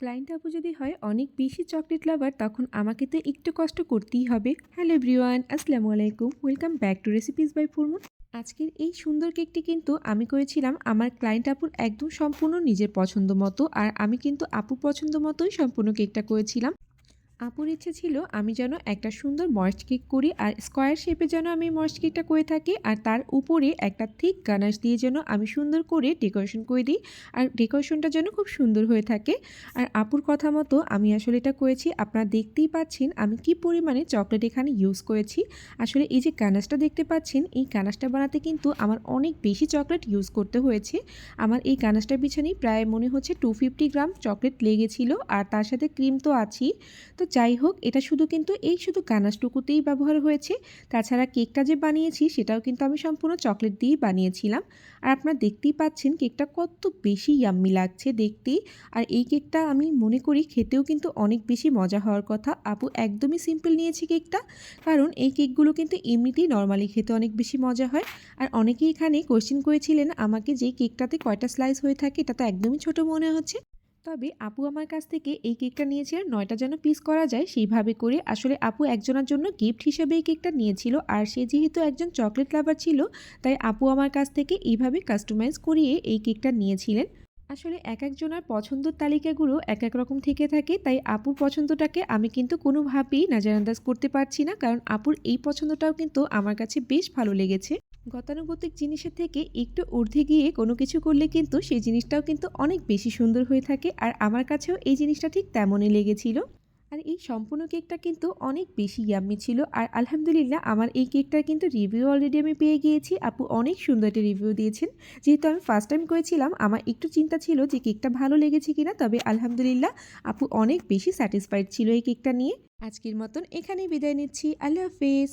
Client আপু যদি হয় অনেক বেশি চকলেট লাভার তখন আমাকে তো একটু কষ্ট করতেই হবে। হ্যালো এভরিওয়ান, আসসালামু আলাইকুম, welcome back to recipes by ফুরমুন। আজকের এই সুন্দর কেকটি কিন্তু আমি করেছিলাম আমার ক্লায়েন্ট আপুর একদম সম্পূর্ণ নিজের পছন্দ মতো, আর আমি কিন্তু আপুর পছন্দ মতোই সম্পূর্ণ কেকটা করেছিলাম। আপুর ইচ্ছে ছিল আমি যেন একটা সুন্দর ময়েস্ট কেক করি, আর স্কোয়ার শেপে যেন আমি ময়েস্ট কেকটা করে থাকি, আর তার উপরে একটা থিক গানাশ দিয়ে যেন আমি সুন্দর করে ডেকোরেশন করে দিই, আর ডেকোরেশনটা যেন খুব সুন্দর হয়ে থাকে। আর আপুর কথা মতো আমি আসলে এটা করেছি। আপনারা দেখতেই পাচ্ছেন আমি কি পরিমাণে চকলেট এখানে ইউজ করেছি। আসলে এই যে গানাশটা দেখতে পাচ্ছেন, এই গানাশটা বানাতে কিন্তু আমার অনেক বেশি চকলেট ইউজ করতে হয়েছে। আমার এই গানাশটার পিছনেই প্রায় মনে হচ্ছে 250 গ্রাম চকলেট লেগেছিল, আর তার সাথে ক্রিম তো আছেই। তো যাই হোক, এটা শুধু গানাশটুকুতেই ব্যবহার হয়েছে। তাছাড়া কেকটা যে বানিয়েছি সেটাও কিন্তু আমি সম্পূর্ণ চকলেট দিয়েই বানিয়েছিলাম। আর আপনারা দেখতেই পাচ্ছেন কেকটা কত বেশি ইয়াম্মি লাগছে দেখতেই। আর এই কেকটা আমি মনে করি খেতেও কিন্তু অনেক বেশি মজা হওয়ার কথা। আপু একদমই সিম্পল নিয়েছি কেকটা, কারণ এই কেকগুলো কিন্তু এমনিতেই নর্মালি খেতে অনেক বেশি মজা হয়। আর অনেকেই এখানে কোয়েশ্চেন করেছিলেন আমাকে যে কেকটাতে কয়টা স্লাইস হয়ে থাকে, এটা তো একদমই ছোট মনে হচ্ছে। তবে আপু আমার কাছ থেকে এই কেকটা নিয়েছিলেন ৯টা যেন পিস করা যায় সেইভাবে করে। আসলে আপু একজনের জন্য গিফট হিসেবে এই কেকটা নিয়েছিল, আর সে যেহেতু একজন চকলেট লাভার ছিল, তাই আপু আমার কাছ থেকে এইভাবে কাস্টমাইজ করিয়ে এই কেকটা নিয়েছিলেন। আসলে এক একজনের পছন্দের তালিকাগুলো এক এক রকম থেকে থাকে, তাই আপুর পছন্দটাকে আমি কিন্তু কোনোভাবেই নাজারান্দাজ করতে পারছি না, কারণ আপুর এই পছন্দটাও কিন্তু আমার কাছে বেশ ভালো লেগেছে। গতানুগতিক জিনিসের থেকে একটু ঊর্ধ্বে গিয়ে কোনো কিছু করলে কিন্তু সেই জিনিসটাও কিন্তু অনেক বেশি সুন্দর হয়ে থাকে, আর আমার কাছেও এই জিনিসটা ঠিক তেমনই লেগেছিল। আর এই সম্পূর্ণ কেকটা কিন্তু অনেক বেশি ইয়াম্মি ছিল, আর আলহামদুলিল্লাহ আমার এই কেকটার কিন্তু রিভিউ অলরেডি আমি পেয়ে গিয়েছি। আপু অনেক সুন্দর একটা রিভিউ দিয়েছেন। যেহেতু আমি ফার্স্ট টাইম করেছিলাম, আমার একটু চিন্তা ছিল যে কেকটা ভালো লেগেছে কিনা, তবে আলহামদুলিল্লাহ আপু অনেক বেশি স্যাটিসফাইড ছিল এই কেকটা নিয়ে। আজকের মতন এখানেই বিদায় নিচ্ছি। আল্লাহ হাফেজ।